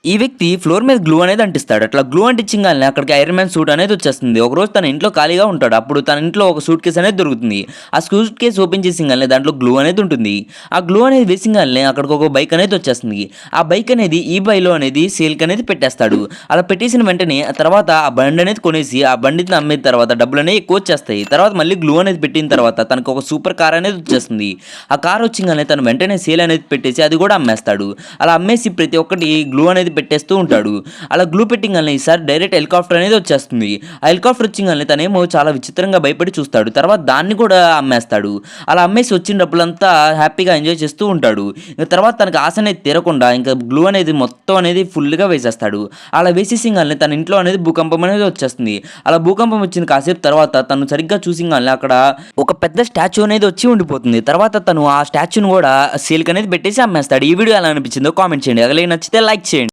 ఈ వ్యక్తి ఫ్లోర్ మీద గ్లూ అనేది అంటిస్తాడు. అట్లా గ్లూ అంటించగానే అక్కడికి ఐరన్ మ్యాన్ సూట్ అనేది వచ్చేస్తుంది. ఒకరోజు తన ఇంట్లో ఖాళీగా ఉంటాడు. అప్పుడు తన ఇంట్లో ఒక సూట్ కేస్ అనేది దొరుకుతుంది. ఆ సూట్ కేస్ ఓపెన్ చేసింగానే దాంట్లో గ్లూ అనేది ఉంటుంది. ఆ గ్లూ అనేది వేసింగానే అక్కడికి ఒక బైక్ అనేది వచ్చేస్తుంది. ఆ బైక్ అనేది ఈ బైలో అనేది సేల్కి అనేది పెట్టేస్తాడు. అలా పెట్టేసిన వెంటనే ఆ తర్వాత ఆ బండి అనేది కొనేసి ఆ బండిని అమ్మిన తర్వాత డబ్బులు అనేవి ఎక్కువ వచ్చేస్తాయి. తర్వాత మళ్ళీ గ్లూ అనేది పెట్టిన తర్వాత తనకు ఒక సూపర్ కార్ అనేది వచ్చేస్తుంది. ఆ కార్ వచ్చింగానే తను వెంటనే సేల్ అనేది పెట్టేసి అది కూడా అమ్మేస్తాడు. అలా అమ్మేసి ప్రతి ఒక్కటి గ్లూ అనేది పెట్టేస్తూ ఉంటాడు. అలా గ్లూ పెట్టింగానే ఈసారి డైరెక్ట్ హెలికాప్టర్ అనేది వచ్చేస్తుంది. ఆ హెలికాప్టర్ వచ్చింగానే తనేమో చాలా విచిత్రంగా భయపడి చూస్తాడు. తర్వాత దాన్ని కూడా అమ్మేస్తాడు. అలా అమ్మేసి వచ్చిన డబ్బులంతా హ్యాపీగా ఎంజాయ్ చేస్తూ ఉంటాడు. ఇంకా తర్వాత తనకు ఆశ అనేది తీరకుండా ఇంకా గ్లూ అనేది మొత్తం అనేది ఫుల్గా వేసేస్తాడు. అలా వేసేసింగానే తన ఇంట్లో అనేది భూకంపం అనేది వచ్చేస్తుంది. అలా భూకంపం వచ్చిన కాసేపు తర్వాత తను సరిగ్గా చూసింగానే అక్కడ ఒక పెద్ద స్టాచ్యూ అనేది వచ్చి ఉండిపోతుంది. తర్వాత తను ఆ స్టాచ్యూని కూడా సేల్కి అనేది పెట్టేసి అమ్మేస్తాడు. ఈ వీడియో ఎలా అనిపించిందో కామెంట్ చేయండి. అలాగే నచ్చితే లైక్ చేయండి.